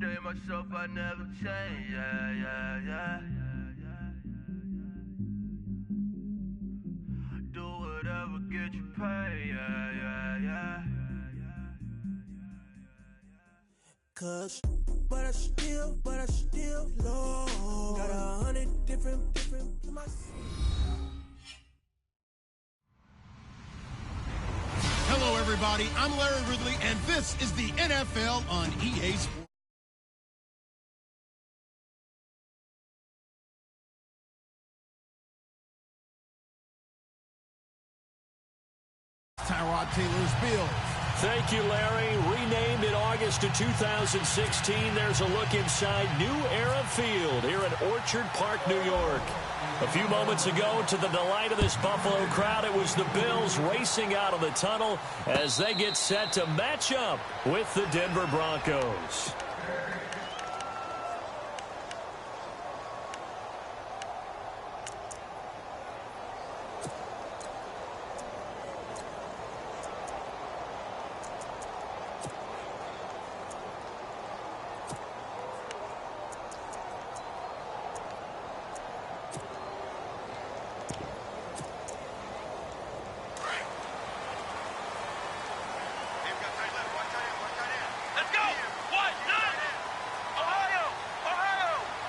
Everyday myself, I never change. Yeah. Do whatever, get you paid. Yeah. Cause, but I still low. Got 100 different Hello, everybody. I'm Larry Ridley, and this is the NFL on EA Sports. Tyrod Taylor's Bills. Thank you, Larry. Renamed in August of 2016, there's a look inside New Era Field here in Orchard Park, New York. A few moments ago, to the delight of this Buffalo crowd, it was the Bills racing out of the tunnel as they get set to match up with the Denver Broncos.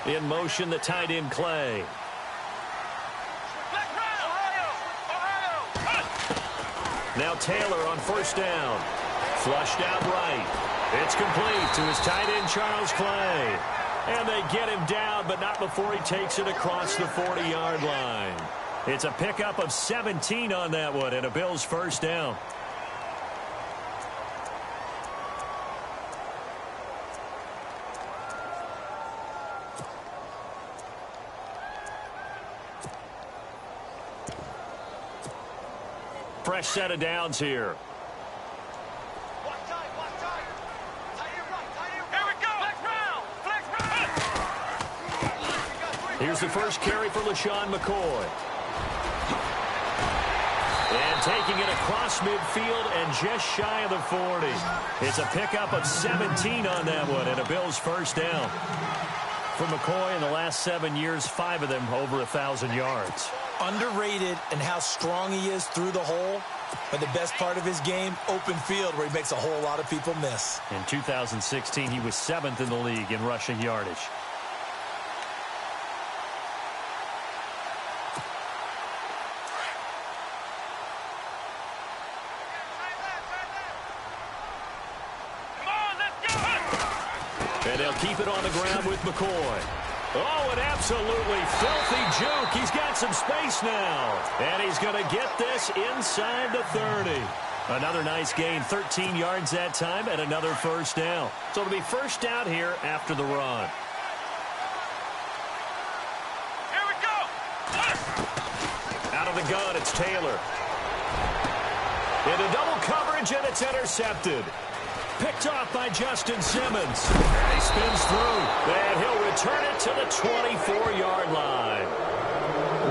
In motion, the tight end, Clay. Now Taylor on first down. Flushed out right. It's complete to his tight end, Charles Clay. And they get him down, but not before he takes it across the 40-yard line. It's a pickup of 17 on that one, and a Bills first down. Fresh set of downs here. Here's the first carry for LaShawn McCoy. And taking it across midfield and just shy of the 40. It's a pickup of 17 on that one, and a Bills first down. For McCoy in the last 7 years, 5 of them over 1,000 yards. Underrated in how strong he is through the hole, but the best part of his game, open field, where he makes a whole lot of people miss. In 2016, he was 7th in the league in rushing yardage. And they'll keep it on the ground with McCoy. Oh, an absolutely filthy juke. He's got some space now. And he's going to get this inside the 30. Another nice gain, 13 yards that time, and another first down. So it'll be first down here after the run. Here we go. Out of the gun, it's Taylor. Into double coverage, and it's intercepted. Picked off by Justin Simmons. He spins through, and he'll return it to the 24-yard line.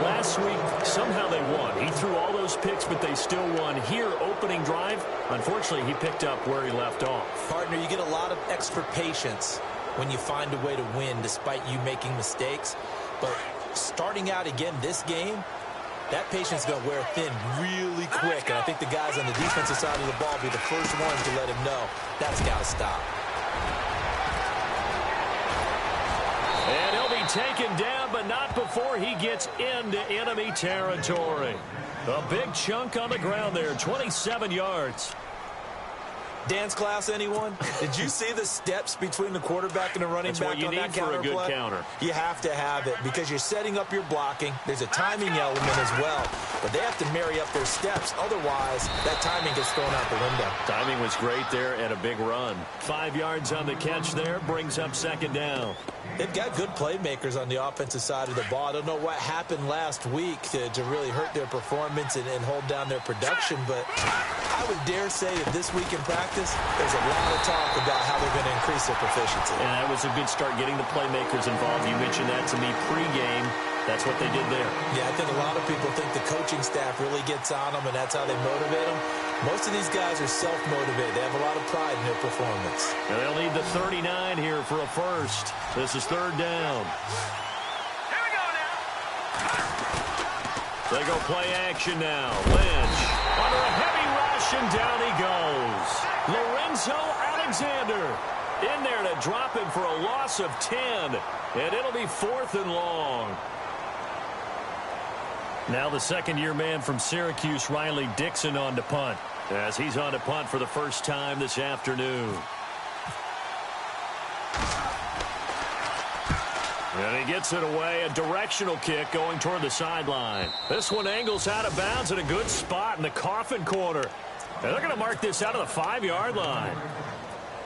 Last week, somehow they won. He threw all those picks, but they still won. Here, opening drive, unfortunately, he picked up where he left off. Partner, you get a lot of extra patience when you find a way to win despite you making mistakes. But starting out again this game, that patience is going to wear thin really quick, and I think the guys on the defensive side of the ball will be the first ones to let him know that's got to stop. And he'll be taken down, but not before he gets into enemy territory. A big chunk on the ground there, 27 yards. Dance class, anyone? Did you see the steps between the quarterback and the running back on that counter play? That's what you need for a good counter. You have to have it because you're setting up your blocking. There's a timing element as well. But they have to marry up their steps. Otherwise, that timing gets thrown out the window. Timing was great there and a big run. 5 yards on the catch there, brings up second down. They've got good playmakers on the offensive side of the ball. I don't know what happened last week to really hurt their performance and hold down their production, but I would dare say that this week in practice, there's a lot of talk about how they're going to increase their proficiency. And that was a good start, getting the playmakers involved. You mentioned that to me pregame. That's what they did there. Yeah, I think a lot of people think the coaching staff really gets on them, and that's how they motivate them. Most of these guys are self-motivated. They have a lot of pride in their performance. And they'll need the 39 here for a first. This is third down. Here we go now. They go play action now. Lynch under a heavy rush, and down he goes. Lorenzo Alexander in there to drop him for a loss of 10. And it'll be 4th and long. Now the second-year man from Syracuse, Riley Dixon, on to punt, as he's on to punt for the first time this afternoon. And he gets it away, a directional kick going toward the sideline. This one angles out of bounds in a good spot in the coffin corner. And they're going to mark this out of the 5-yard line.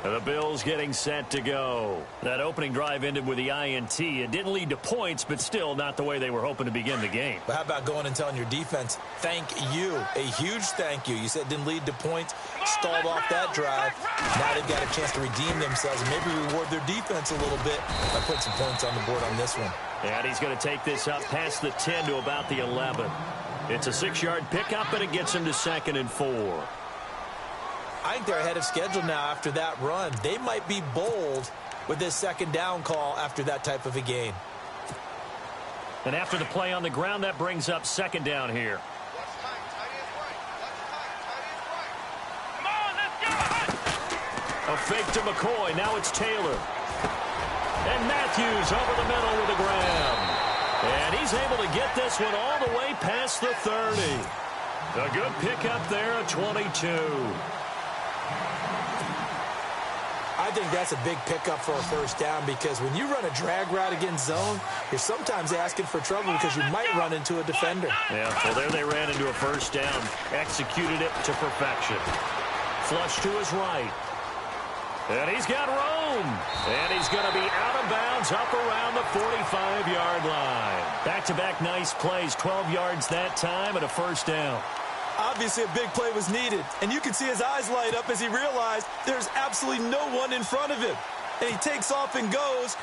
And the Bills getting set to go. That opening drive ended with the INT. It didn't lead to points, but still not the way they were hoping to begin the game. But how about going and telling your defense, thank you, a huge thank you. You said it didn't lead to points, stalled off that drive. Now they've got a chance to redeem themselves and maybe reward their defense a little bit by putting some points on the board on this one. And he's going to take this up past the 10 to about the 11. It's a 6-yard pickup, and it gets him to 2nd and 4. I think they're ahead of schedule now after that run. They might be bold with this second down call after that type of a gain. And after the play on the ground, that brings up 2nd down here. Come on, let's go. A fake to McCoy. Now it's Taylor. And Matthews over the middle with a grab. And he's able to get this one all the way past the 30. A good pickup there at 22. I think that's a big pickup for a first down because when you run a drag route against zone, you're sometimes asking for trouble because you might run into a defender. Yeah, well, there they ran into a first down. Executed it to perfection. Flush to his right. And he's got room. And he's going to be out of bounds up around the 45-yard line. Back-to-back nice plays, 12 yards that time and a first down. Obviously, a big play was needed, and you can see his eyes light up as he realized there's absolutely no one in front of him. And he takes off and goes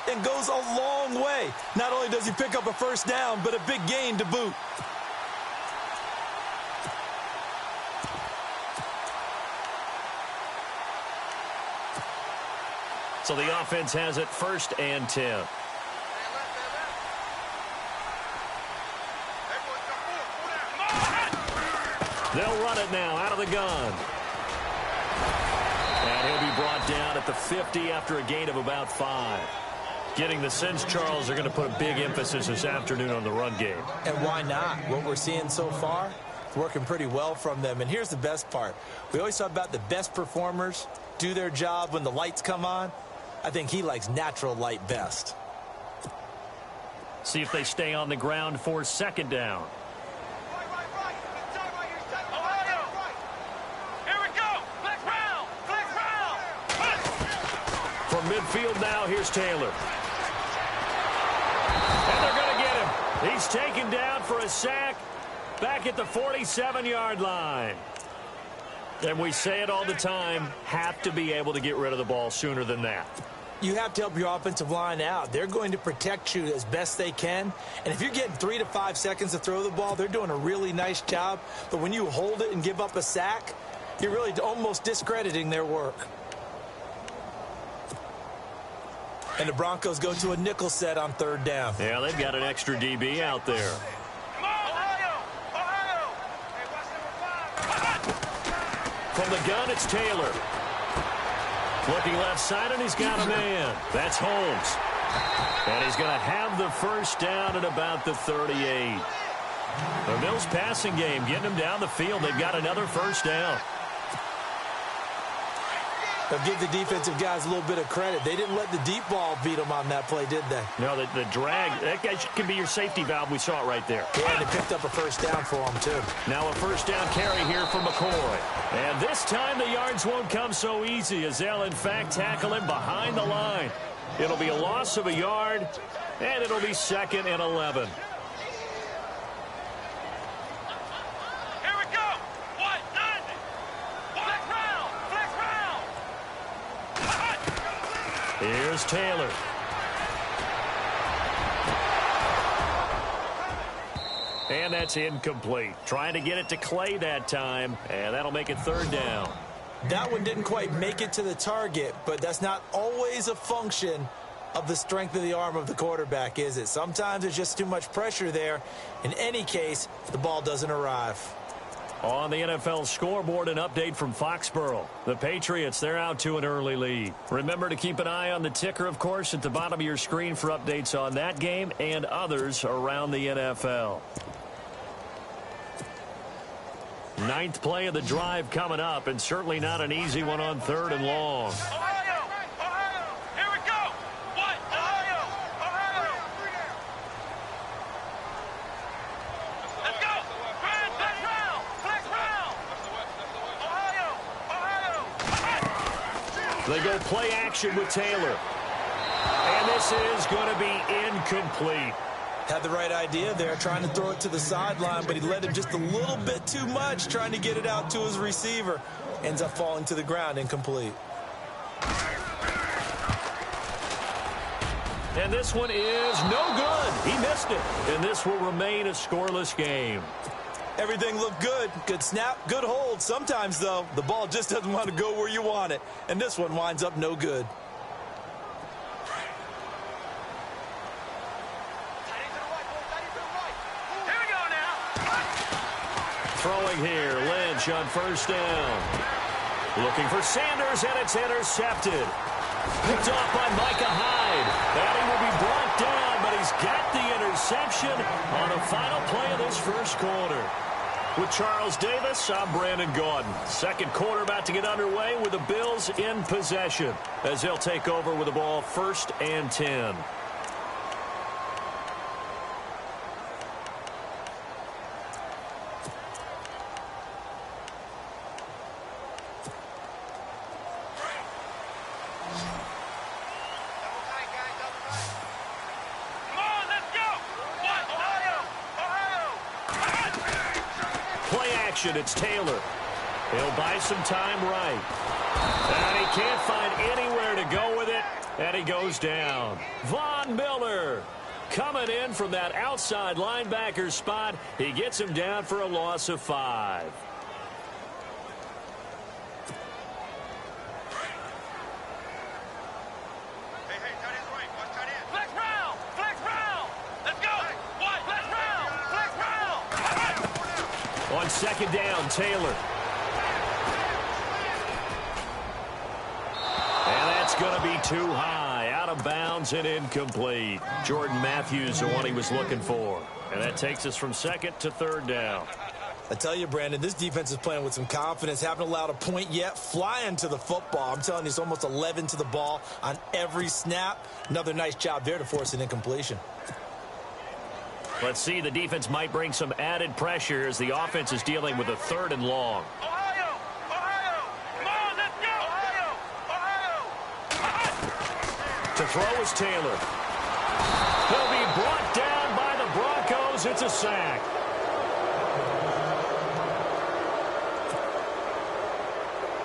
a long way. Not only does he pick up a first down, but a big gain to boot. So the offense has it 1st and 10. They'll run it now out of the gun. And he'll be brought down at the 50 after a gain of about 5. Getting the sense, Charles, they're going to put a big emphasis this afternoon on the run game. And why not? What we're seeing so far, it's working pretty well from them. And here's the best part. We always talk about the best performers do their job when the lights come on. I think he likes natural light best. See if they stay on the ground for 2nd down. From midfield now, here's Taylor. And they're going to get him. He's taken down for a sack back at the 47-yard line. And we say it all the time, have to be able to get rid of the ball sooner than that. You have to help your offensive line out. They're going to protect you as best they can. And if you're getting 3 to 5 seconds to throw the ball, they're doing a really nice job. But when you hold it and give up a sack, you're really almost discrediting their work. And the Broncos go to a nickel set on 3rd down. Yeah, they've got an extra DB out there. Come on, Ohio! Ohio! Hey, watch number 5. From the gun, it's Taylor. Looking left side, and he's got a man. That's Holmes. And he's going to have the first down at about the 38. The Bills passing game, getting them down the field. They've got another first down. They'll give the defensive guys a little bit of credit. They didn't let the deep ball beat them on that play, did they? No, the drag, that guy can be your safety valve. We saw it right there. Yeah, and they picked up a first down for them, too. Now a first down carry here for McCoy. And this time the yards won't come so easy as they'll, in fact, tackle him behind the line. It'll be a loss of a yard, and it'll be 2nd and 11. Here we go. What? None. Flex round. Flex round. Here's Taylor. And that's incomplete. Trying to get it to Clay that time, and that'll make it third down. That one didn't quite make it to the target, but that's not always a function of the strength of the arm of the quarterback, is it? Sometimes there's just too much pressure there. In any case, the ball doesn't arrive. On the NFL scoreboard, an update from Foxborough. The Patriots, they're out to an early lead. Remember to keep an eye on the ticker, of course, at the bottom of your screen for updates on that game and others around the NFL. Ninth play of the drive coming up, and certainly not an easy one on 3rd and long. They go play action with Taylor. And this is going to be incomplete. Had the right idea there, trying to throw it to the sideline, but he led him just a little bit too much, trying to get it out to his receiver. Ends up falling to the ground, incomplete. And this one is no good. He missed it. And this will remain a scoreless game. Everything looked good. Good snap, good hold. Sometimes, though, the ball just doesn't want to go where you want it. And this one winds up no good. Here we go now. Throwing here, Lynch on 1st down. Looking for Sanders, and it's intercepted. Picked off by Micah Hyde. And he will be brought down, but he's got the interception on the final play of this first quarter. With Charles Davis, I'm Brandon Gaudin. Second quarter about to get underway with the Bills in possession as they'll take over with the ball 1st and 10. It's Taylor. He'll buy some time right. And he can't find anywhere to go with it. And he goes down. Von Miller coming in from that outside linebacker spot. He gets him down for a loss of 5. On 2nd down, Taylor. And that's going to be too high. Out of bounds and incomplete. Jordan Matthews, the one he was looking for. And that takes us from 2nd to 3rd down. I tell you, Brandon, this defense is playing with some confidence. Haven't allowed a point yet. Flying to the football. I'm telling you, it's almost 11 to the ball on every snap. Another nice job there to force an incompletion. Let's see, the defense might bring some added pressure as the offense is dealing with a 3rd and long. Ohio! Ohio! Come on, let's go! Ohio! To throw is Taylor. He'll be brought down by the Broncos. It's a sack.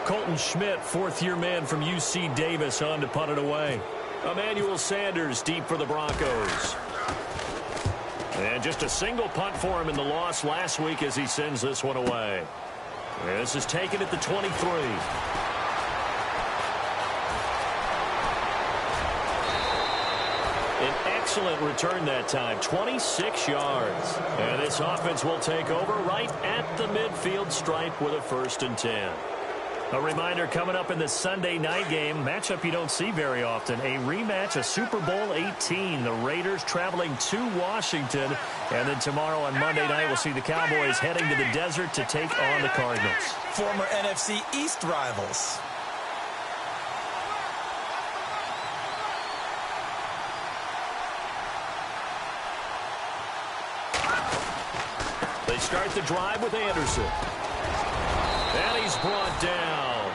Colton Schmidt, 4th-year man from UC Davis, on to punt it away. Emmanuel Sanders deep for the Broncos. And just a single punt for him in the loss last week as he sends this one away. And this is taken at the 23. An excellent return that time, 26 yards. And this offense will take over right at the midfield stripe with a 1st and 10. A reminder coming up in the Sunday night game, matchup you don't see very often, a rematch of Super Bowl 18. The Raiders traveling to Washington. And then tomorrow on Monday night, we'll see the Cowboys heading to the desert to take on the Cardinals. Former NFC East rivals. They start the drive with Anderson. And he's brought down.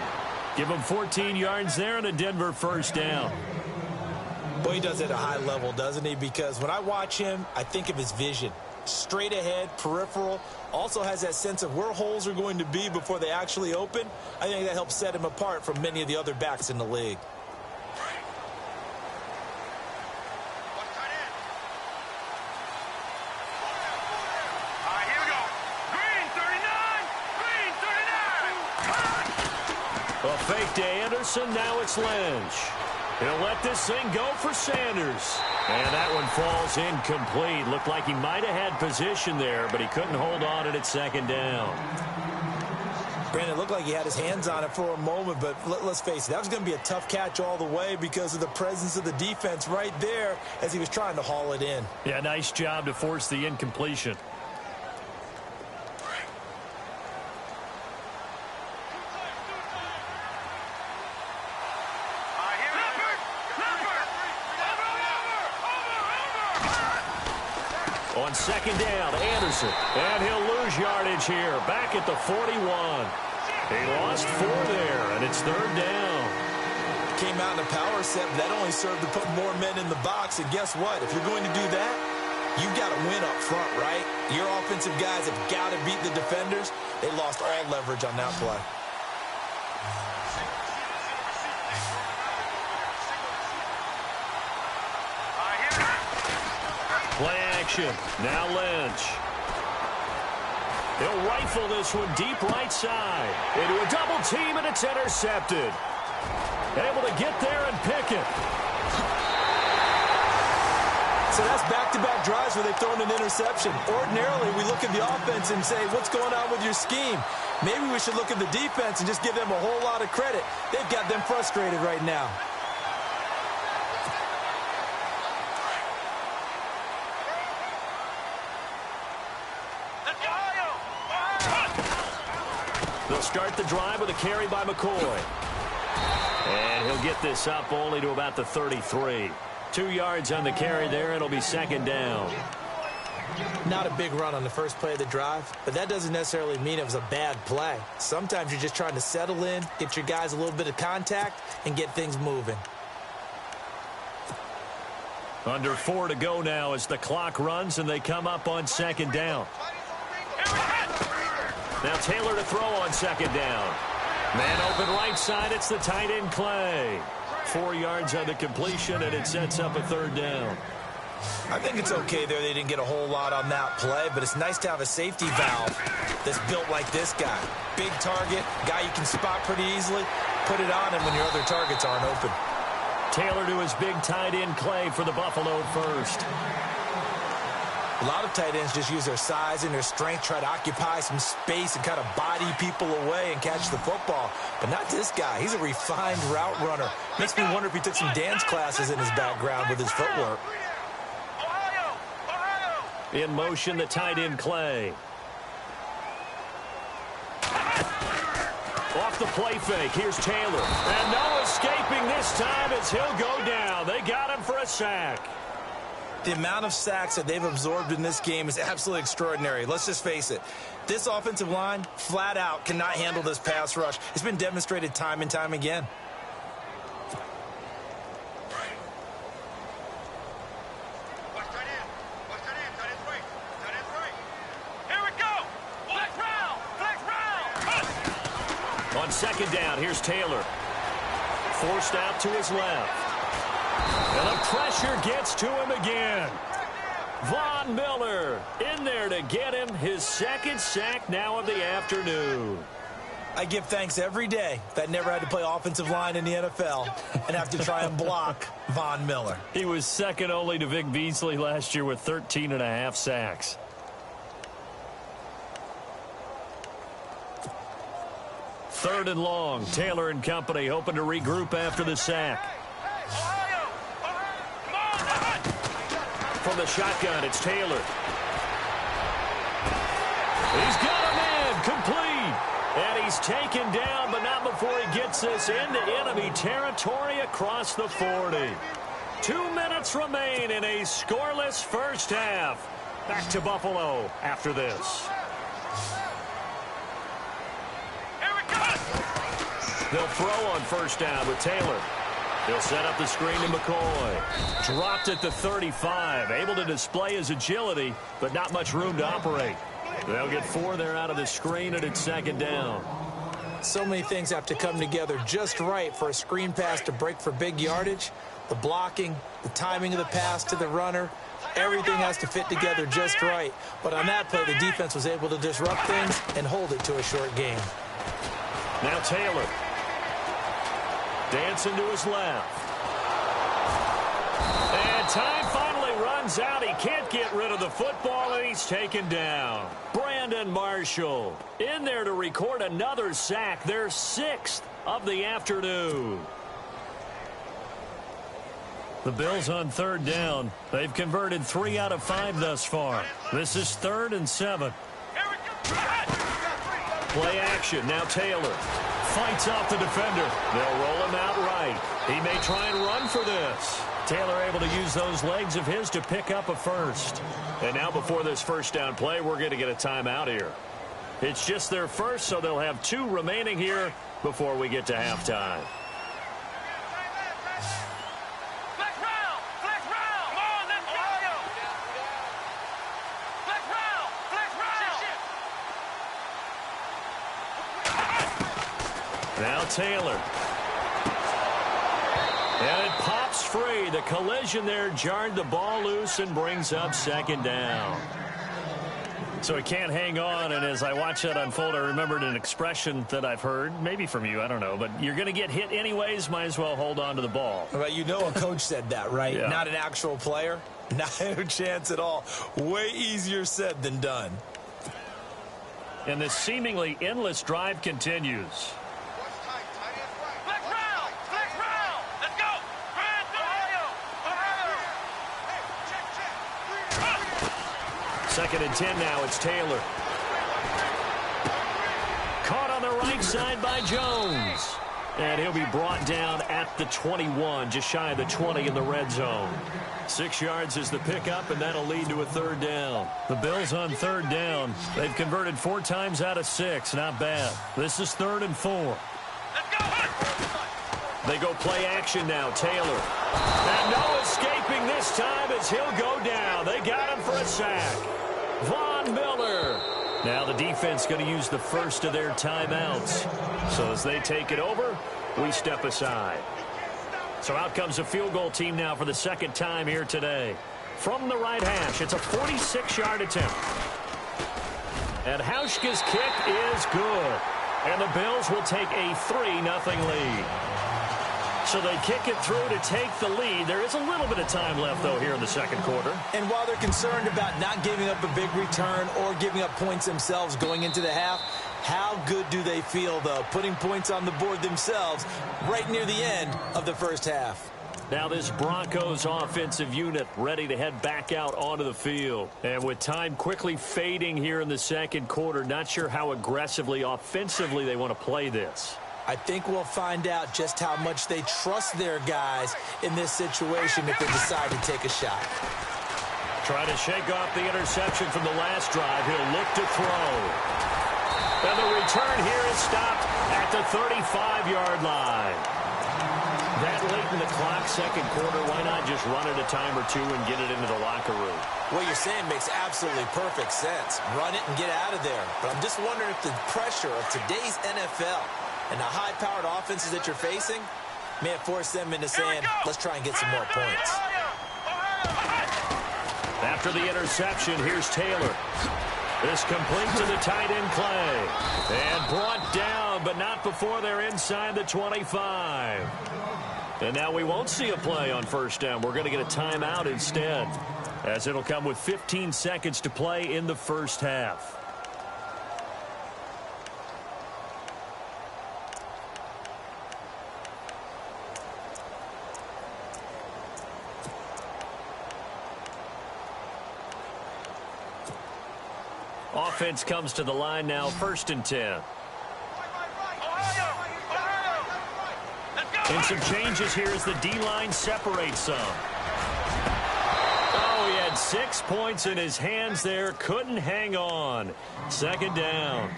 Give him 14 yards there and a Denver 1st down. Boy, he does it at a high level, doesn't he? Because when I watch him, I think of his vision. Straight ahead, peripheral. Also has that sense of where holes are going to be before they actually open. I think that helps set him apart from many of the other backs in the league. A fake to Anderson. Now it's Lynch. He'll let this thing go for Sanders. And that one falls incomplete. Looked like he might have had position there, but he couldn't hold on at second down. Brandon, it looked like he had his hands on it for a moment, but let's face it, that was going to be a tough catch all the way because of the presence of the defense right there as he was trying to haul it in. Yeah, nice job to force the incompletion. On second down, Anderson. And he'll lose yardage here. Back at the 41. He lost 4 there, and it's third down. Came out in a power set, but that only served to put more men in the box. And guess what? If you're going to do that, you've got to win up front, right? Your offensive guys have got to beat the defenders. They lost all leverage on that play. Play action. Now Lynch. He'll rifle this one deep right side. Into a double team, and it's intercepted. Able to get there and pick it. So that's back-to-back drives where they've thrown an interception. Ordinarily, we look at the offense and say, what's going on with your scheme? Maybe we should look at the defense and just give them a whole lot of credit. They've got them frustrated right now. They'll start the drive with a carry by McCoy. And he'll get this up only to about the 33. 2 yards on the carry there. It'll be second down. Not a big run on the first play of the drive, but that doesn't necessarily mean it was a bad play. Sometimes you're just trying to settle in, get your guys a little bit of contact, and get things moving. Under 4 to go now as the clock runs and they come up on second down. Now Taylor to throw on second down. Man open right side. It's the tight end Clay. 4 yards on the completion, and it sets up a third down. I think it's okay there. They didn't get a whole lot on that play, but it's nice to have a safety valve that's built like this guy. Big target, guy you can spot pretty easily. Put it on him when your other targets aren't open. Taylor to his big tight end Clay for the Buffalo first. A lot of tight ends just use their size and their strength, try to occupy some space and kind of body people away and catch the football. But not this guy. He's a refined route runner. Makes me wonder if he took some dance classes in his background with his footwork. In motion, the tight end Clay. Off the play fake. Here's Taylor. And no escaping this time as he'll go down. They got him for a sack. The amount of sacks that they've absorbed in this game is absolutely extraordinary. Let's just face it. This offensive line, flat out, cannot handle this pass rush. It's been demonstrated time and time again. On second down, here's Taylor. Forced out to his left. And the pressure gets to him again. Von Miller in there to get him his second sack now of the afternoon. I give thanks every day that I never had to play offensive line in the NFL and have to try and block Von Miller. He was second only to Vic Beasley last year with 13.5 sacks. Third and long. Taylor and company hoping to regroup after the sack. From the shotgun, it's Taylor. He's got him in, complete. And he's taken down, but not before he gets this into enemy territory across the 40. 2 minutes remain in a scoreless first half. Back to Buffalo after this. They'll throw on first down with Taylor. He'll set up the screen to McCoy. Dropped at the 35. Able to display his agility, but not much room to operate. They'll get 4 there out of the screen, and it's second down. So many things have to come together just right for a screen pass to break for big yardage. The blocking, the timing of the pass to the runner, everything has to fit together just right. But on that play, the defense was able to disrupt things and hold it to a short game. Now Taylor. Dancing to his left. And time finally runs out. He can't get rid of the football, and he's taken down. Brandon Marshall in there to record another sack, their 6th of the afternoon. The Bills on 3rd down. They've converted 3 out of 5 thus far. This is 3rd and 7. Play action. Now Taylor fights off the defender. They'll roll him out right. He may try and run for this. Taylor able to use those legs of his to pick up a first. And now before this first down play, we're going to get a timeout here. It's just their first, so they'll have 2 remaining here before we get to halftime. Now Taylor. And it pops free. The collision there jarred the ball loose and brings up 2nd down. So he can't hang on, and as I watch that unfold, I remembered an expression that I've heard, maybe from you, I don't know, but you're going to get hit anyways, might as well hold on to the ball. Well, you know a coach said that, right? Yeah. Not an actual player. Not a chance at all. Way easier said than done. And this seemingly endless drive continues. Second and 10 now. It's Taylor. Caught on the right side by Jones. And he'll be brought down at the 21, just shy of the 20 in the red zone. 6 yards is the pickup, and that'll lead to a 3rd down. The Bills on 3rd down. They've converted 4 times out of 6. Not bad. This is 3rd and 4. They go play action now. Taylor. And no escaping this time as he'll go down. They got him for a sack. Von Miller. Now the defense going to use the first of their timeouts. So as they take it over, we step aside. So out comes a field goal team now for the 2nd time here today. From the right hash, it's a 46-yard attempt. And Hauschka's kick is good. And the Bills will take a 3-0 lead. So they kick it through to take the lead. There is a little bit of time left, though, here in the 2nd quarter. And while they're concerned about not giving up a big return or giving up points themselves going into the half, how good do they feel, though, putting points on the board themselves right near the end of the first half? Now this Broncos offensive unit ready to head back out onto the field. And with time quickly fading here in the 2nd quarter, not sure how aggressively, offensively they want to play this. I think we'll find out just how much they trust their guys in this situation if they decide to take a shot. Try to shake off the interception from the last drive. He'll look to throw. And the return here is stopped at the 35-yard line. That late in the clock, 2nd quarter, why not just run it a time or 2 and get it into the locker room? What you're saying makes absolutely perfect sense. Run it and get out of there. But I'm just wondering if the pressure of today's NFL and the high-powered offenses that you're facing may have forced them into saying, let's try and get some more points. After the interception, here's Taylor. This complete to the tight end Clay. And brought down, but not before they're inside the 25. And now we won't see a play on 1st down. We're going to get a timeout instead, as it'll come with 15 seconds to play in the 1st half. Offense comes to the line now, 1st and 10. And some changes here as the D-line separates some. Oh, he had 6 points in his hands there. Couldn't hang on. 2nd down.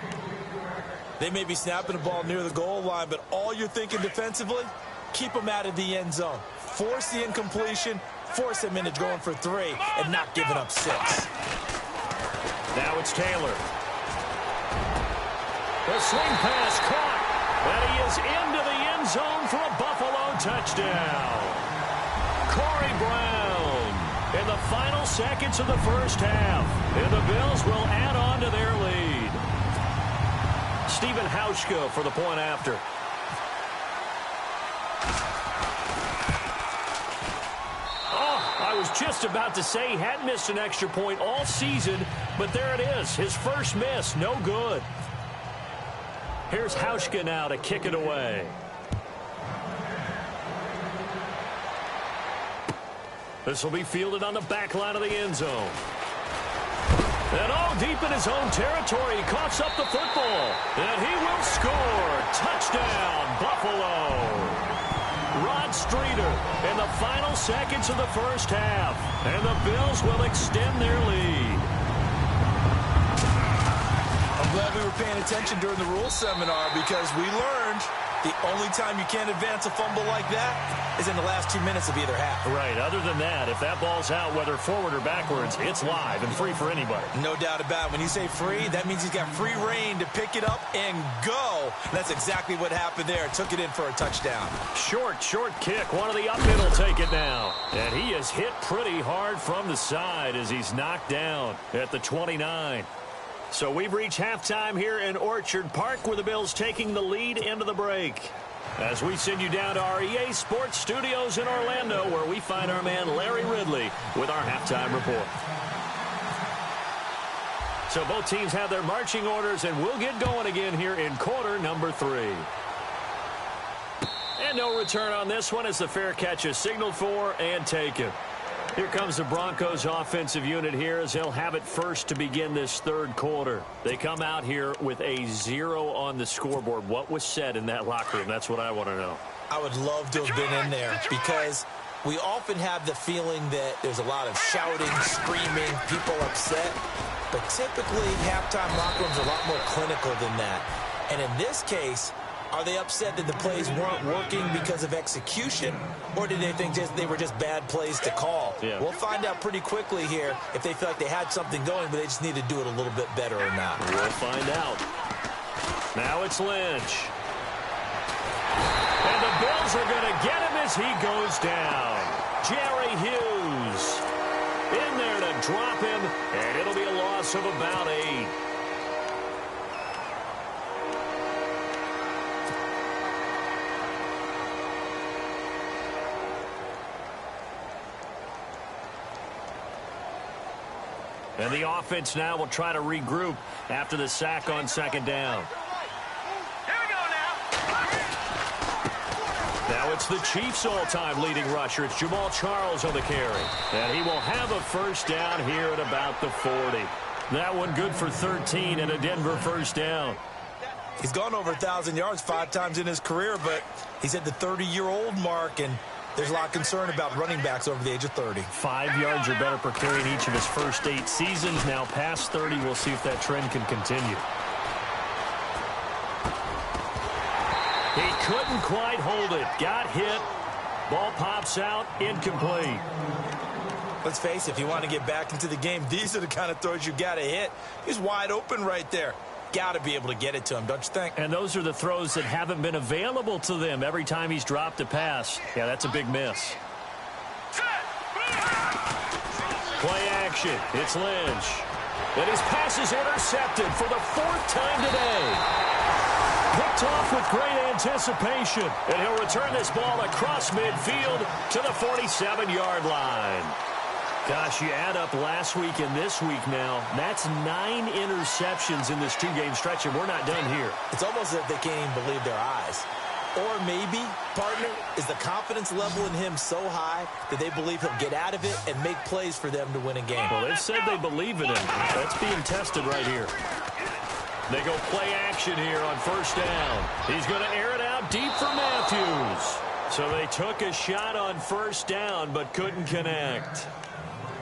They may be snapping the ball near the goal line, but all you're thinking defensively, keep them out of the end zone. Force the incompletion, force them into going for 3, and not giving up 6. Now it's Taylor. The swing pass caught. And he is into the end zone for a Buffalo touchdown. Corey Brown in the final seconds of the 1st half. And the Bills will add on to their lead. Stephen Hauschka for the point after. just about to say he hadn't missed an extra point all season, but there it is. His first miss, no good. Here's Hauschka now to kick it away. This will be fielded on the back line of the end zone. And deep in his own territory, he coughs up the football. And he will score. Touchdown, Buffalo. Rod Streeter in the final seconds of the first half. And the Bills will extend their lead. I'm glad we were paying attention during the rules seminar because we learned the only time you can't advance a fumble like that is in the last 2 minutes of either half. Right. Other than that, if that ball's out, whether forward or backwards, it's live and free for anybody. No doubt about it. When you say free, that means he's got free reign to pick it up and go. That's exactly what happened there. Took it in for a touchdown. Short kick. One of the up mid will take it now. And he is hit pretty hard from the side as he's knocked down at the 29. So we've reached halftime here in Orchard Park with the Bills taking the lead into the break. As we send you down to our EA Sports Studios in Orlando where we find our man Larry Ridley with our halftime report. So both teams have their marching orders and we'll get going again here in quarter number 3. And no return on this one as the fair catch is signaled for and taken. Here comes the Broncos offensive unit here as they'll have it first to begin this third quarter. They come out here with a 0 on the scoreboard. What was said in that locker room? That's what I want to know. I would love to have been in there because we often have the feeling that there's a lot of shouting, screaming, people upset. But typically, halftime locker rooms are a lot more clinical than that. And in this case, are they upset that the plays weren't working because of execution, or did they think they were just bad plays to call? Yeah. We'll find out pretty quickly here if they feel like they had something going, but they just need to do it a little bit better or not. We'll find out. Now it's Lynch. And the Bills are going to get him as he goes down. Jerry Hughes in there to drop him, and it'll be a loss of about 8. And the offense now will try to regroup after the sack on second down. Here we go now. Now it's the Chiefs' all-time leading rusher. It's Jamal Charles on the carry. And he will have a first down here at about the 40. That one good for 13 and a Denver first down. He's gone over 1,000 yards 5 times in his career, but he's at the 30-year-old mark, and there's a lot of concern about running backs over the age of 30. 5 yards or better per carry in each of his first 8 seasons. Now past 30, we'll see if that trend can continue. He couldn't quite hold it. Got hit. Ball pops out. Incomplete. Let's face it, if you want to get back into the game, these are the kind of throws you got to hit. He's wide open right there. Got to be able to get it to him, don't you think? And those are the throws that haven't been available to them every time he's dropped a pass. Yeah, that's a big miss. Play action. It's Lynch. And his pass is intercepted for the 4th time today. Picked off with great anticipation. And he'll return this ball across midfield to the 47-yard line. Gosh, you add up last week and this week now, that's 9 interceptions in this 2-game stretch, and we're not done here. It's almost as if they can't even believe their eyes. Or maybe, partner, is the confidence level in him so high that they believe he'll get out of it and make plays for them to win a game. Well, they've said they believe in him. That's being tested right here. They go play action here on first down. He's going to air it out deep for Matthews. So they took a shot on first down but couldn't connect.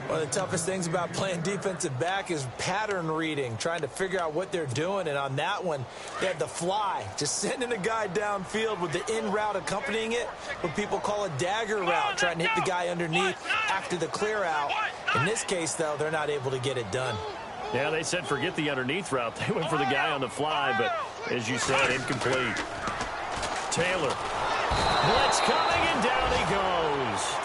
One of the toughest things about playing defensive back is pattern reading, trying to figure out what they're doing. And on that one, they had the fly, just sending a guy downfield with the in route accompanying it, what people call a dagger route, trying to hit the guy underneath after the clear out. In this case, though, they're not able to get it done. Yeah, they said forget the underneath route. They went for the guy on the fly, but as you said, incomplete. Taylor. Blitz coming, and down he goes.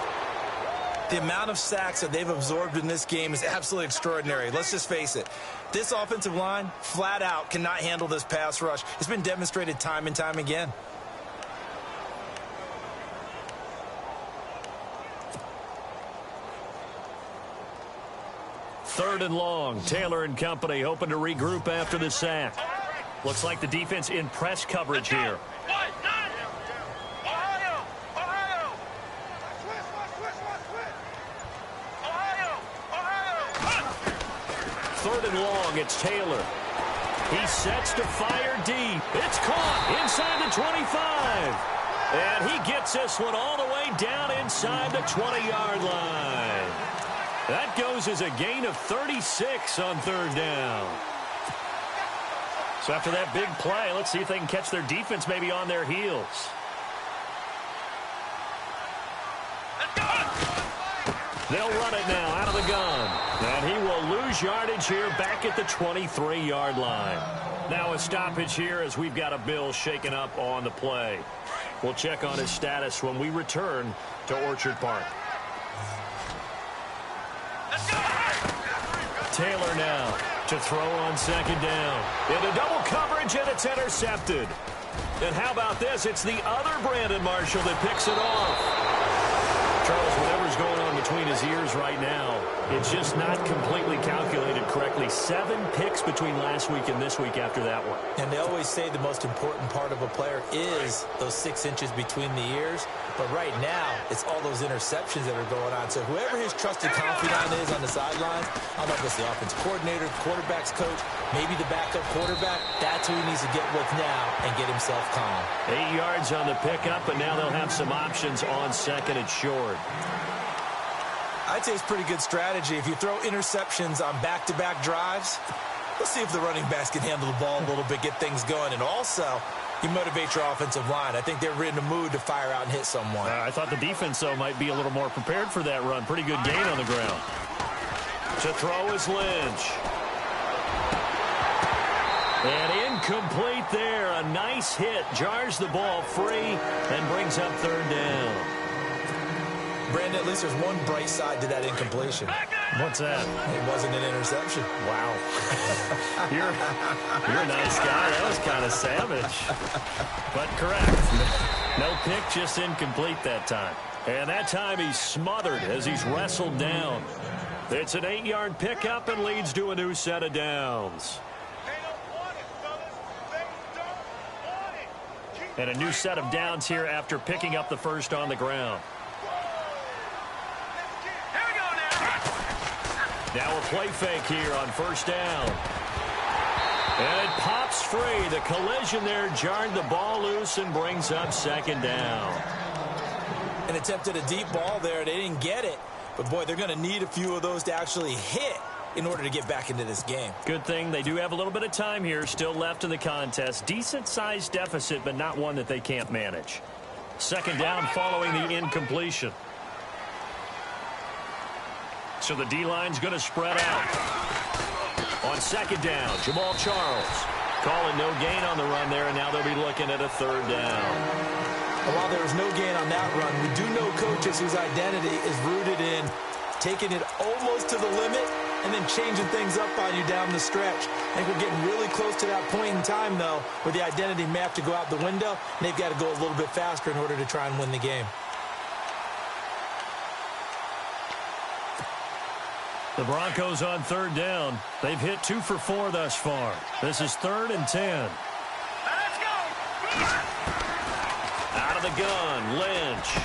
The amount of sacks that they've absorbed in this game is absolutely extraordinary. Let's just face it. This offensive line, flat out, cannot handle this pass rush. It's been demonstrated time and time again. 3rd and long. Taylor and company hoping to regroup after the sack. Looks like the defense in press coverage here. 3rd and long, it's Taylor. He sets to fire deep. It's caught inside the 25. And he gets this one all the way down inside the 20-yard line. That goes as a gain of 36 on 3rd down. So after that big play, let's see if they can catch their defense maybe on their heels. They'll run it now out of the gun. And he will lose yardage here back at the 23-yard line. Now a stoppage here as we've got a Bill shaken up on the play. We'll check on his status when we return to Orchard Park. Taylor now to throw on 2nd down. Into double coverage, and it's intercepted. And how about this? It's the other Brandon Marshall that picks it off. Charles, whatever's going on between his ears right now, it's just not completely calculated correctly. 7 picks between last week and this week after that one. And they always say the most important part of a player is those 6 inches between the ears. But right now, it's all those interceptions that are going on. So whoever his trusted confidant is on the sidelines, I don't know if it's the offensive coordinator, quarterback's coach, maybe the backup quarterback, that's who he needs to get with now and get himself calm. 8 yards on the pickup, and now they'll have some options on 2nd and short. I'd say it's pretty good strategy. If you throw interceptions on back-to-back drives, let's see if the running backs can handle the ball a little bit, get things going. And also, you motivate your offensive line. I think they're in the mood to fire out and hit someone. I thought the defense, though, might be a little more prepared for that run. Pretty good gain on the ground. To throw is Lynch. And incomplete there. A nice hit. Jars the ball free and brings up 3rd down. Brandon, at least there's one bright side to that incompletion. What's that? It wasn't an interception. Wow. You're a nice guy. That was kind of savage. But correct. No pick, just incomplete that time. And that time he's smothered as he's wrestled down. It's an 8-yard pickup and leads to a new set of downs. And a new set of downs here after picking up the first on the ground. Now a play fake here on 1st down. And it pops free. The collision there jarred the ball loose and brings up 2nd down. And attempted a deep ball there. They didn't get it. But, boy, they're going to need a few of those to actually hit in order to get back into this game. Good thing they do have a little bit of time here still left in the contest. Decent-sized deficit, but not one that they can't manage. 2nd down following the incompletion. So the D-line's going to spread out. On 2nd down, Jamal Charles calling no gain on the run there, and now they'll be looking at a 3rd down. And while there was no gain on that run, we do know coaches whose identity is rooted in taking it almost to the limit and then changing things up on you down the stretch. I think we're getting really close to that point in time, though, where the identity may have to go out the window, and they've got to go a little bit faster in order to try and win the game. The Broncos on 3rd down. They've hit 2 for 4 thus far. This is 3rd and 10. Let's go! Out of the gun, Lynch.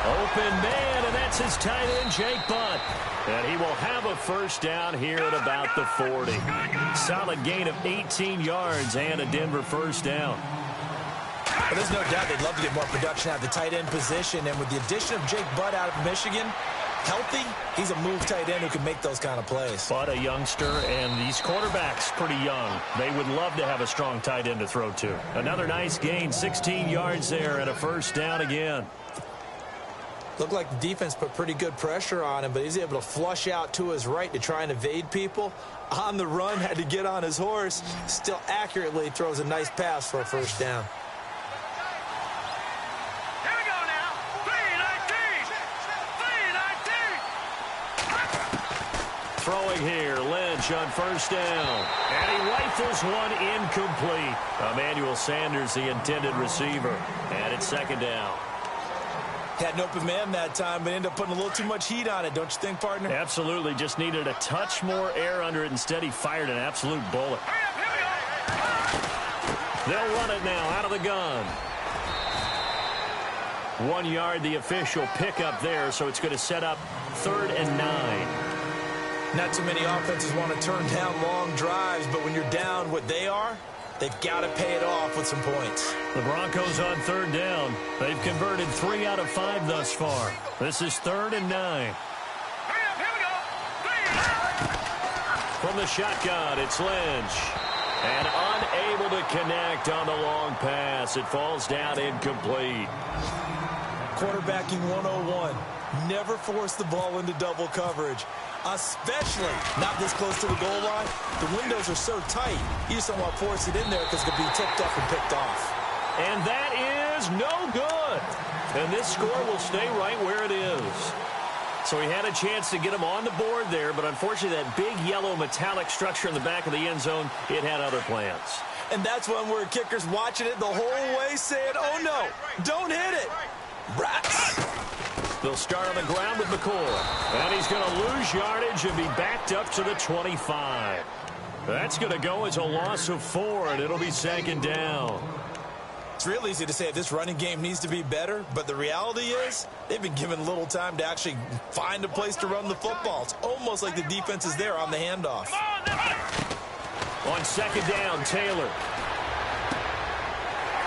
Open man, and that's his tight end, Jake Butt. And he will have a 1st down here at about the 40. Solid gain of 18 yards and a Denver 1st down. But there's no doubt they'd love to get more production out of the tight end position. And with the addition of Jake Butt out of Michigan, healthy, he's a move tight end who can make those kind of plays. But a youngster, and these quarterbacks pretty young. They would love to have a strong tight end to throw to. Another nice gain, 16 yards there, and a 1st down again. Looked like the defense put pretty good pressure on him, but he's able to flush out to his right to try and evade people. On the run, had to get on his horse. Still accurately throws a nice pass for a 1st down. Here we go now. 3-19. Throwing here, Lynch on 1st down. And he rifles one incomplete. Emmanuel Sanders, the intended receiver. And it's 2nd down. Had an open man that time, but ended up putting a little too much heat on it, don't you think, partner? Absolutely. Just needed a touch more air under it. Instead, he fired an absolute bullet. They'll run it now out of the gun. 1 yard, the official pickup there, so it's going to set up 3rd and 9. Not too many offenses want to turn down long drives, but when you're down what they are, they've got to pay it off with some points. The Broncos on 3rd down. They've converted 3 out of 5 thus far. This is 3rd and 9. From the shotgun, it's Lynch. And unable to connect on the long pass. It falls down incomplete. Quarterbacking 101. Never force the ball into double coverage, especially not this close to the goal line. The windows are so tight, you just don't want to force it in there because it could be tipped up and picked off. And that is no good. And this score will stay right where it is. So he had a chance to get him on the board there, but unfortunately that big yellow metallic structure in the back of the end zone, it had other plans. And that's when we're kickers watching it the whole way saying, oh no, don't hit it. Rats. They'll start on the ground with McCoy. And he's going to lose yardage and be backed up to the 25. That's going to go as a loss of 4, and it'll be 2nd down. It's real easy to say this running game needs to be better, but the reality is they've been given little time to actually find a place to run the football. It's almost like the defense is there on the handoff. On 2nd down, Taylor.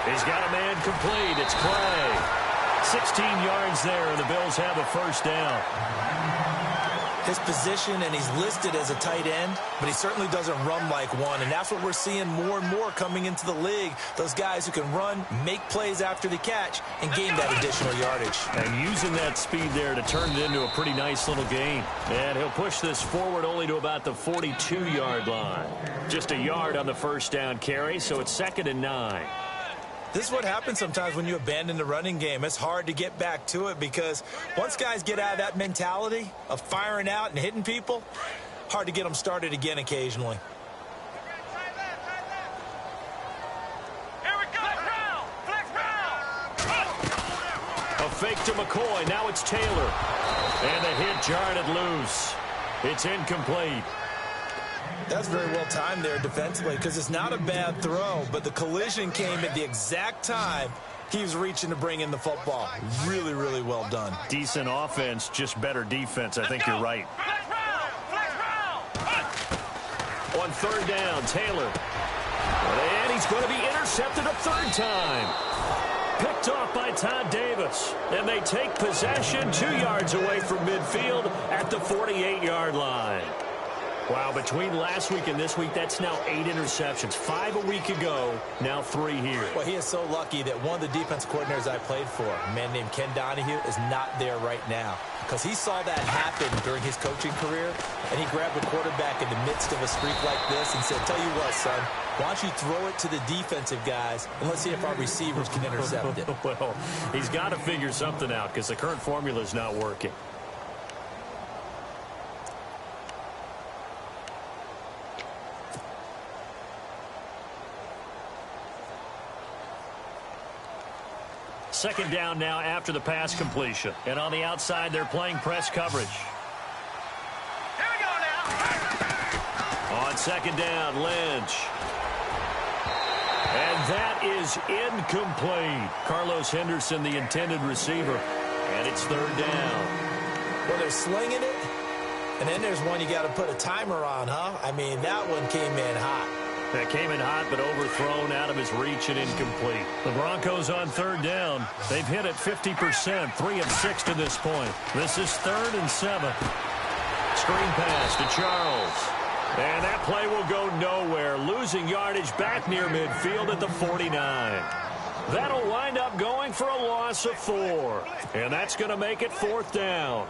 He's got a man complete. It's Clay. 16 yards there, and the Bills have a 1st down. His position, and he's listed as a tight end, but he certainly doesn't run like one, and that's what we're seeing more and more coming into the league. Those guys who can run, make plays after the catch, and gain that additional yardage. And using that speed there to turn it into a pretty nice little gain. And he'll push this forward only to about the 42-yard line. Just a yard on the 1st down carry, so it's 2nd and 9. This is what happens sometimes when you abandon the running game. It's hard to get back to it because once guys get out of that mentality of firing out and hitting people, hard to get them started again occasionally. Here we go. Flex A fake to McCoy. Now it's Taylor. And the hit jarred loose. It's incomplete. That's very well timed there defensively because it's not a bad throw, but the collision came at the exact time he was reaching to bring in the football. Really, really well done. Decent offense, just better defense. I think you're right. On 3rd down, Taylor. And he's going to be intercepted a 3rd time. Picked off by Todd Davis. And they take possession 2 yards away from midfield at the 48-yard line. Wow, between last week and this week, that's now 8 interceptions. 5 a week ago, now 3 here. Well, he is so lucky that one of the defense coordinators I played for, a man named Ken Donahue, is not there right now. Because he saw that happen during his coaching career, and he grabbed the quarterback in the midst of a streak like this and said, tell you what, son, why don't you throw it to the defensive guys, and let's see if our receivers can intercept it. Well, he's got to figure something out because the current formula is not working. Second down now after the pass completion. And on the outside, they're playing press coverage. Here we go now. On 2nd down, Lynch. And that is incomplete. Carlos Henderson, the intended receiver. And it's 3rd down. Well, they're slinging it. And then there's one you got to put a timer on, huh? I mean, that one came in hot. That came in hot, but overthrown, out of his reach, and incomplete. The Broncos on 3rd down. They've hit it 50%, 3 of 6 to this point. This is 3rd and 7. Screen pass to Charles. And that play will go nowhere, losing yardage back near midfield at the 49. That'll wind up going for a loss of 4. And that's going to make it 4th down.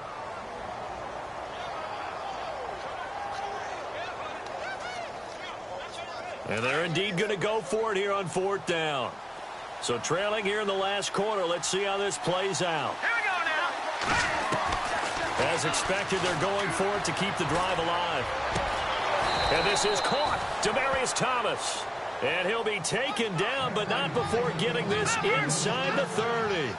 And they're indeed going to go for it here on 4th down. So trailing here in the last quarter. Let's see how this plays out. Here we go now. As expected, they're going for it to keep the drive alive. And this is caught. Demaryius Thomas. And he'll be taken down, but not before getting this inside the 30. No.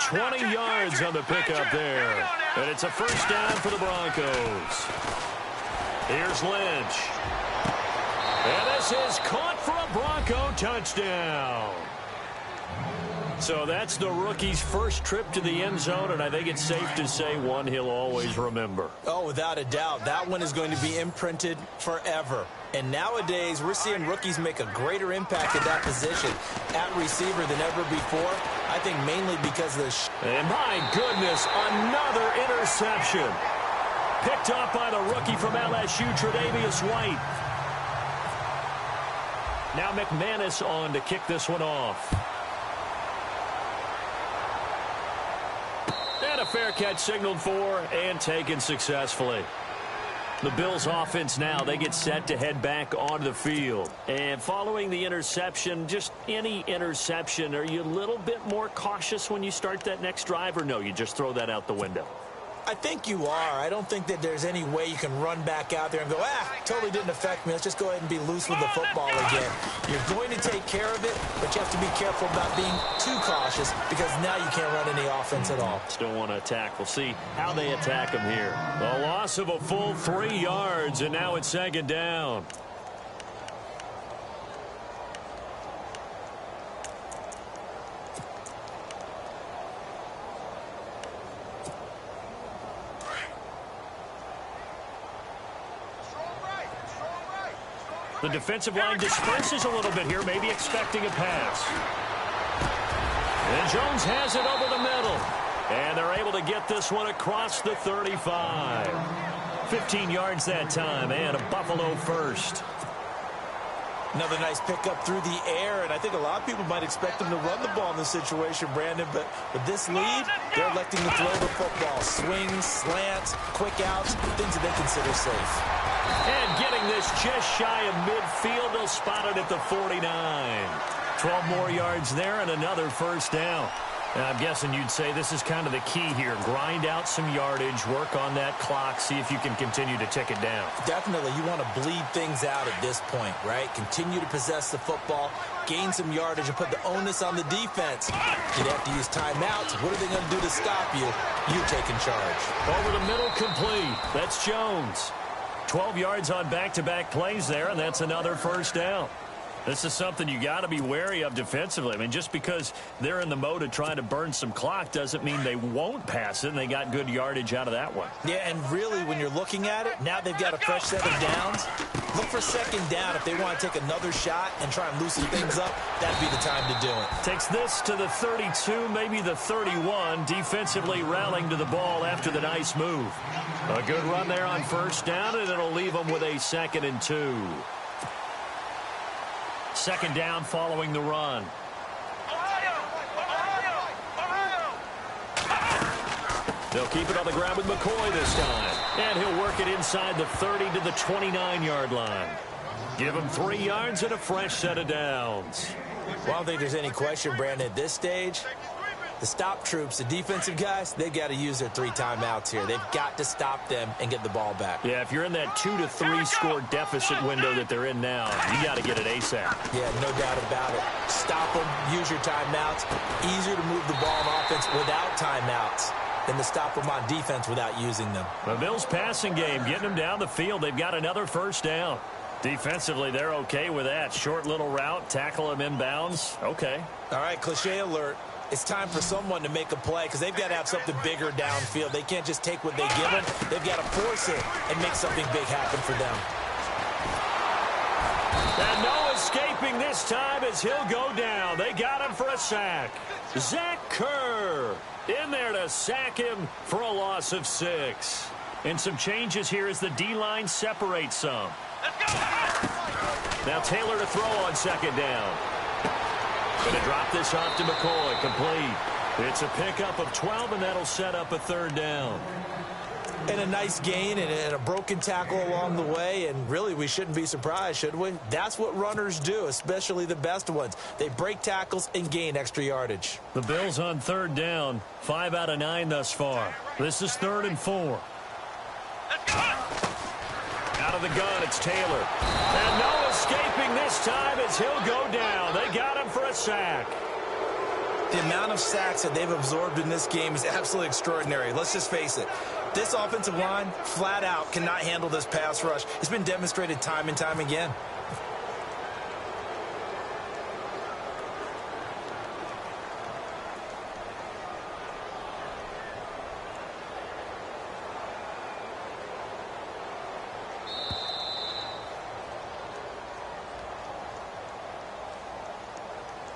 20 yards on the pickup there. And it's a first down for the Broncos. Here's Lynch. And this is caught for a Bronco touchdown. So that's the rookie's first trip to the end zone, and I think it's safe to say one he'll always remember. Oh, without a doubt. That one is going to be imprinted forever. And nowadays, we're seeing rookies make a greater impact at that position at receiver than ever before. I think mainly because of the... And my goodness, another interception. Picked off by the rookie from LSU, Tre'Davious White. Now McManus on to kick this one off. And a fair catch signaled for and taken successfully. The Bills offense now, they get set to head back onto the field. And following the interception, just any interception, are you a little bit more cautious when you start that next drive, or no, you just throw that out the window? I think you are. I don't think that there's any way you can run back out there and go, totally didn't affect me. Let's just go ahead and be loose with the football again. You're going to take care of it, but you have to be careful about being too cautious because now you can't run any offense at all. Still want to attack. We'll see how they attack him here. A loss of a full 3 yards, and now it's second down. The defensive line disperses a little bit here, maybe expecting a pass. And Jones has it over the middle. And they're able to get this one across the 35. 15 yards that time, and a Buffalo first. Another nice pickup through the air, and I think a lot of people might expect them to run the ball in this situation, Brandon, but with this lead, they're electing to throw the football. Swings, slants, quick outs, things that they consider safe. And getting this just shy of midfield, they'll spot it at the 49. 12 more yards there and another first down. And I'm guessing you'd say this is kind of the key here. Grind out some yardage, work on that clock, see if you can continue to tick it down. Definitely. You want to bleed things out at this point, right? Continue to possess the football, gain some yardage, and put the onus on the defense. You'd have to use timeouts. What are they going to do to stop you? You taking charge. Over the middle, complete. That's Jones. 12 yards on back-to-back plays there, and that's another first down. This is something you got to be wary of defensively. I mean, just because they're in the mode of trying to burn some clock doesn't mean they won't pass it, and they got good yardage out of that one. Yeah, and really, when you're looking at it, now they've got a fresh set of downs. Look for second down if they want to take another shot and try and loosen things up. That'd be the time to do it. Takes this to the 32, maybe the 31. Defensively rallying to the ball after the nice move. A good run there on first down, and it'll leave them with a 2nd and 2. Second down following the run. They'll keep it on the ground with McCoy this time. And he'll work it inside the 30 to the 29-yard line. Give him 3 yards and a fresh set of downs. Well, I don't think there's any question, Brandon, at this stage. The stop troops, the defensive guys, they've got to use their 3 timeouts here. They've got to stop them and get the ball back. Yeah, if you're in that 2 to 3 score deficit window that they're in now, you got to get it ASAP. Yeah, no doubt about it. Stop them, use your timeouts. Easier to move the ball on offense without timeouts than to stop them on defense without using them. The Bills passing game, getting them down the field. They've got another first down. Defensively, they're okay with that. Short little route, tackle him inbounds. Okay. All right, cliche alert. It's time for someone to make a play because they've got to have something bigger downfield. They can't just take what they give them. They've got to force it and make something big happen for them. And no escaping this time as he'll go down. They got him for a sack. Zach Kerr in there to sack him for a loss of 6. And some changes here as the D-line separates some. Now Taylor to throw on second down. Going to drop this off to McCoy. Complete. It's a pickup of 12, and that'll set up a 3rd down. And a nice gain and a broken tackle along the way, and really we shouldn't be surprised, should we? That's what runners do, especially the best ones. They break tackles and gain extra yardage. The Bills on 3rd down, 5 out of 9 thus far. This is 3rd and 4. Out of the gun, it's Taylor. And no escaping this time as he'll go down. They got him for a sack. The amount of sacks that they've absorbed in this game is absolutely extraordinary. Let's just face it. This offensive line, flat out, cannot handle this pass rush. It's been demonstrated time and time again.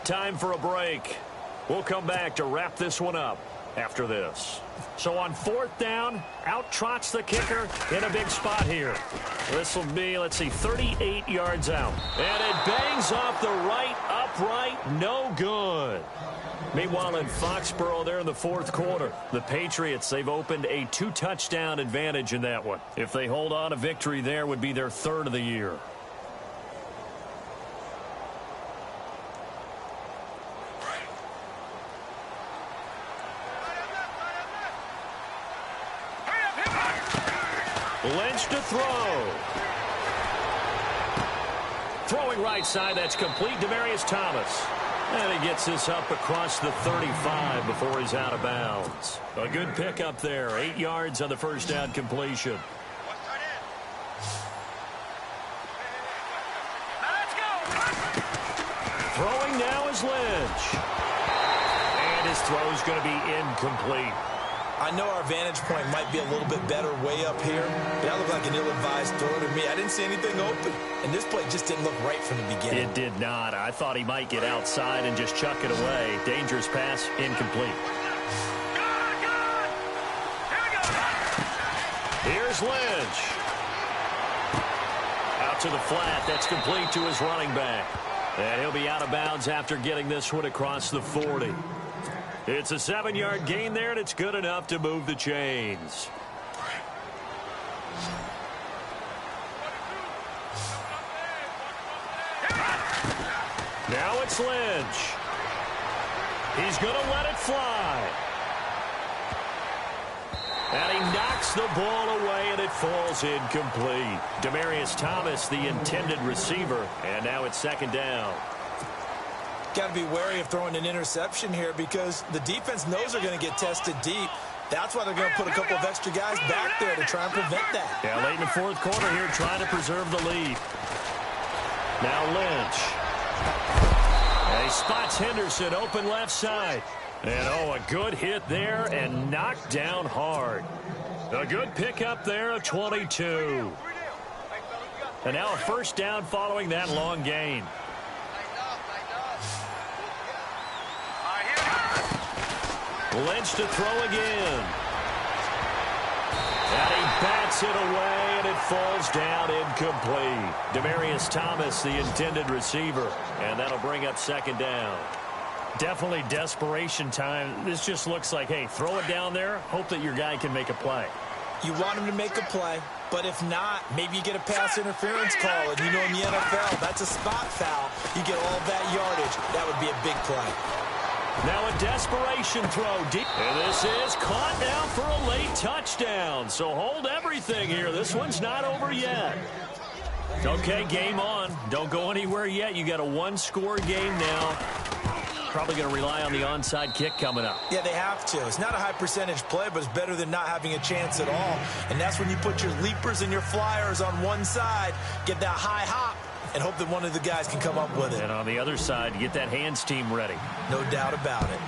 Time for a break. We'll come back to wrap this one up after this. So on 4th down, out trots the kicker in a big spot here. This will be, let's see, 38 yards out. And it bangs off the right upright. No good. Meanwhile, in Foxborough there in the 4th quarter, the Patriots, they've opened a 2-touchdown advantage in that one. If they hold on, a victory there would be their 3rd of the year. Lynch to throw. Throwing right side, that's complete. Demaryius Thomas. And he gets this up across the 35 before he's out of bounds. A good pickup there. 8 yards on the first down completion. Throwing now is Lynch. And his throw's going to be incomplete. I know our vantage point might be a little bit better way up here, but that looked like an ill-advised throw to me. I didn't see anything open, and this play just didn't look right from the beginning. It did not. I thought he might get outside and just chuck it away. Dangerous pass, incomplete. Here's Lynch. Out to the flat. That's complete to his running back. And he'll be out of bounds after getting this one across the 40. It's a 7-yard gain there, and it's good enough to move the chains. Now it's Lynch. He's going to let it fly. And he knocks the ball away, and it falls incomplete. Demaryius Thomas, the intended receiver, and now it's 2nd down. Got to be wary of throwing an interception here because the defense knows they're going to get tested deep. That's why they're going to put a couple of extra guys back there to try and prevent that. Yeah, late in the 4th quarter here, trying to preserve the lead. Now Lynch. And he spots Henderson open left side. And, oh, a good hit there and knocked down hard. A good pickup there of 22. And now a 1st down following that long gain. Lynch to throw again. And he bats it away, and it falls down incomplete. Demaryius Thomas, the intended receiver, and that'll bring up 2nd down. Definitely desperation time. This just looks like, hey, throw it down there, hope that your guy can make a play. You want him to make a play, but if not, maybe you get a pass interference call, and you know in the NFL, that's a spot foul. You get all that yardage. That would be a big play. Now a desperation throw deep. And this is caught now for a late touchdown. So hold everything here. This one's not over yet. Okay, game on. Don't go anywhere yet. You got a 1-score game now. Probably going to rely on the onside kick coming up. Yeah, they have to. It's not a high percentage play, but it's better than not having a chance at all. And that's when you put your leapers and your flyers on one side, get that high hop, and hope that one of the guys can come up with it. And on the other side, get that hands team ready. No doubt about it.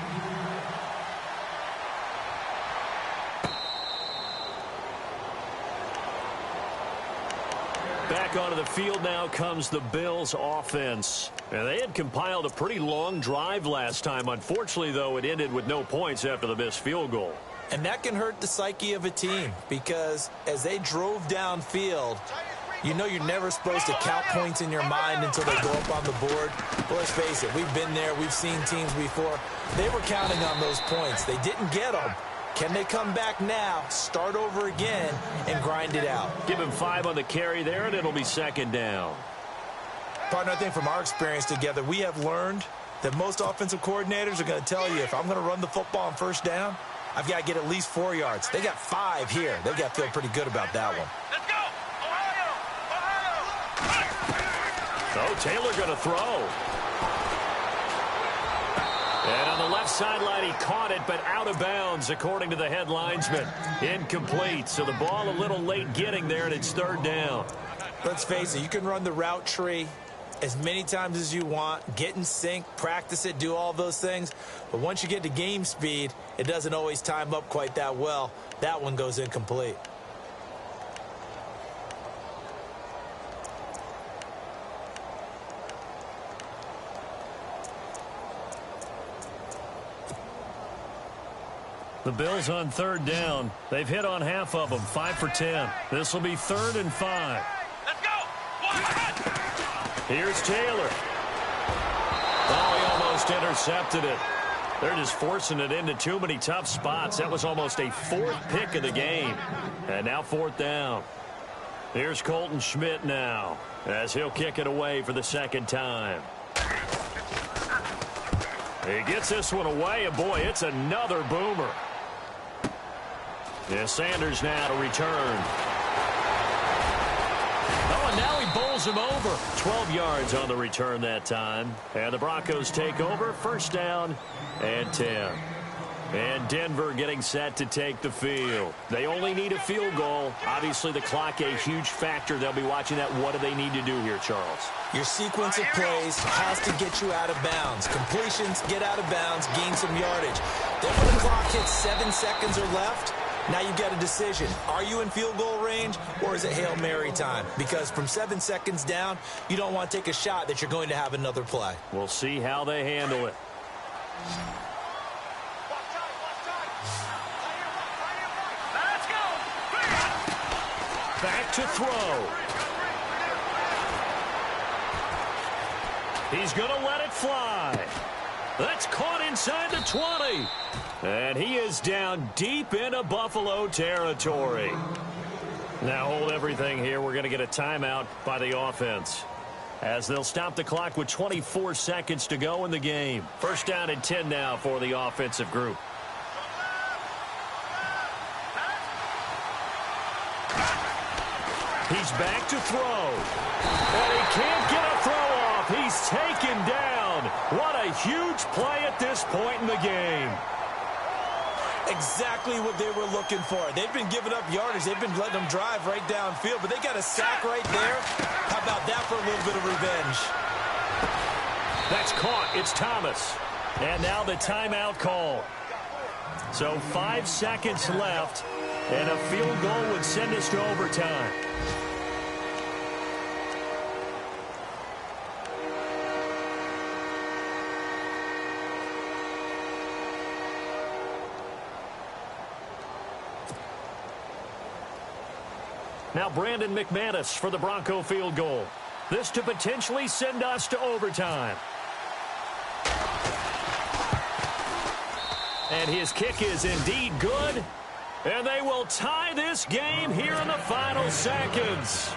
Back onto the field now comes the Bills offense. And they had compiled a pretty long drive last time. Unfortunately, though, it ended with no points after the missed field goal. And that can hurt the psyche of a team because as they drove downfield, you know you're never supposed to count points in your mind until they go up on the board. But let's face it, we've been there. We've seen teams before. They were counting on those points. They didn't get them. Can they come back now, start over again, and grind it out? Give him 5 on the carry there, and it'll be 2nd down. Partner, I think from our experience together, we have learned that most offensive coordinators are going to tell you, if I'm going to run the football on 1st down, I've got to get at least 4 yards. They got 5 here. They've got to feel pretty good about that one. So Taylor going to throw. And on the left sideline, he caught it, but out of bounds, according to the head linesman. Incomplete, so the ball a little late getting there, and it's third down. Let's face it, you can run the route tree as many times as you want, get in sync, practice it, do all those things. But once you get to game speed, it doesn't always time up quite that well. That one goes incomplete. The Bills on third down. They've hit on half of them, 5 for 10. This will be 3rd and 5. Let's go. Here's Taylor. Oh, he almost intercepted it. They're just forcing it into too many tough spots. That was almost a 4th pick of the game. And now 4th down. Here's Colton Schmidt now, as he'll kick it away for the 2nd time. He gets this one away, and boy, it's another boomer. Yeah, Sanders now to return. Oh, and now he bowls him over. 12 yards on the return that time. And the Broncos take over, 1st down and 10. And Denver getting set to take the field. They only need a field goal. Obviously, the clock a huge factor. They'll be watching that. What do they need to do here, Charles? Your sequence of plays has to get you out of bounds. Completions, get out of bounds, gain some yardage. Then when the clock hits 7 seconds or left, now you've got a decision. Are you in field goal range, or is it Hail Mary time? Because from 7 seconds down, you don't want to take a shot that you're going to have another play. We'll see how they handle it. Back to throw. He's going to let it fly. That's caught inside the 20. And he is down deep into Buffalo territory. Now hold everything here. We're going to get a timeout by the offense, as they'll stop the clock with 24 seconds to go in the game. 1st down and 10 now for the offensive group. He's back to throw. And he can't get a throw off. He's taken down. What a huge play at this point in the game. Exactly what they were looking for. They've been giving up yardage. They've been letting them drive right downfield, but they got a sack right there. How about that for a little bit of revenge? That's caught. It's Thomas. And now the timeout call. So 5 seconds left, and a field goal would send us to overtime. Now Brandon McManus for the Bronco field goal. This to potentially send us to overtime. And his kick is indeed good. And they will tie this game here in the final seconds.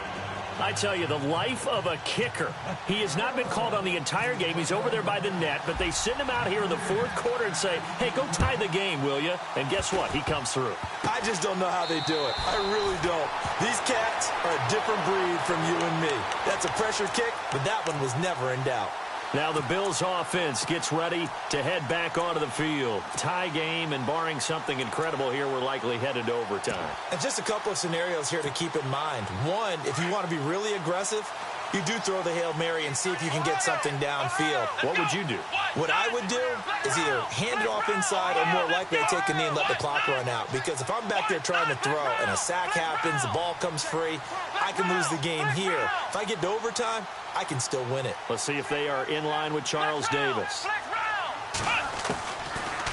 I tell you, the life of a kicker. He has not been called on the entire game. He's over there by the net, but they send him out here in the 4th quarter and say, hey, go tie the game, will you? And guess what? He comes through. I just don't know how they do it. I really don't. These cats are a different breed from you and me. That's a pressure kick, but that one was never in doubt. Now the Bills offense gets ready to head back onto the field. Tie game, and barring something incredible here, we're likely headed to overtime. And just a couple of scenarios here to keep in mind. One, if you want to be really aggressive, you do throw the Hail Mary and see if you can get something downfield. What would you do? What I would do is either hand it off inside or more likely I take a knee and let the clock run out. Because if I'm back there trying to throw and a sack happens, the ball comes free, I can lose the game here. If I get to overtime, I can still win it. Let's see if they are in line with Charles Davis.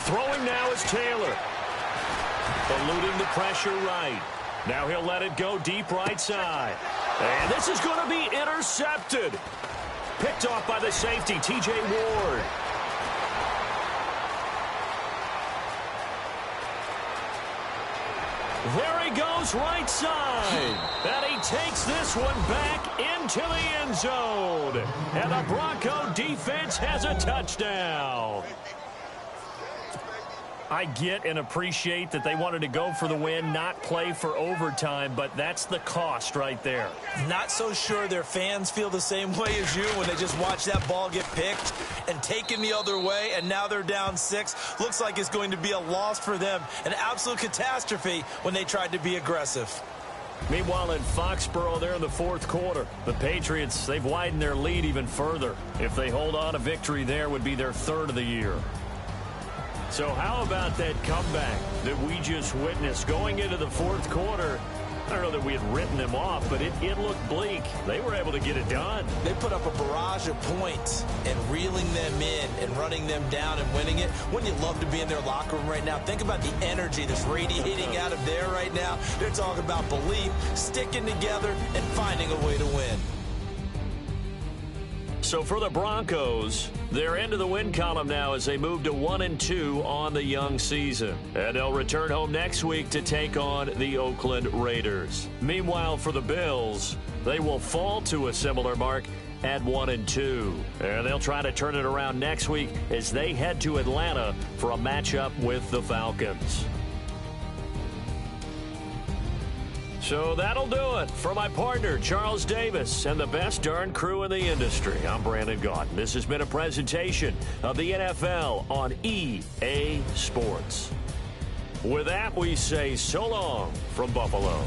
Throwing now is Taylor. Eluding the pressure right. Now he'll let it go deep right side. And this is going to be intercepted. Picked off by the safety, T.J. Ward. There he goes right side. And he takes this one back into the end zone. And the Bronco defense has a touchdown. I get and appreciate that they wanted to go for the win, not play for overtime, but that's the cost right there. Not so sure their fans feel the same way as you when they just watch that ball get picked and taken the other way, and now they're down 6. Looks like it's going to be a loss for them. An absolute catastrophe when they tried to be aggressive. Meanwhile, in Foxborough, they're in the fourth quarter. The Patriots, they've widened their lead even further. If they hold on, a victory there would be their 3rd of the year. So how about that comeback that we just witnessed going into the fourth quarter? I don't know that we had written them off, but it looked bleak. They were able to get it done. They put up a barrage of points, and reeling them in and running them down and winning it. Wouldn't you love to be in their locker room right now? Think about the energy that's radiating out of there right now. They're talking about belief, sticking together, and finding a way to win. So for the Broncos, they're into the win column now as they move to 1-2 on the young season. And they'll return home next week to take on the Oakland Raiders. Meanwhile, for the Bills, they will fall to a similar mark at 1-2. And they'll try to turn it around next week as they head to Atlanta for a matchup with the Falcons. So that'll do it. For my partner, Charles Davis, and the best darn crew in the industry, I'm Brandon Gaudin. This has been a presentation of the NFL on EA Sports. With that, we say so long from Buffalo.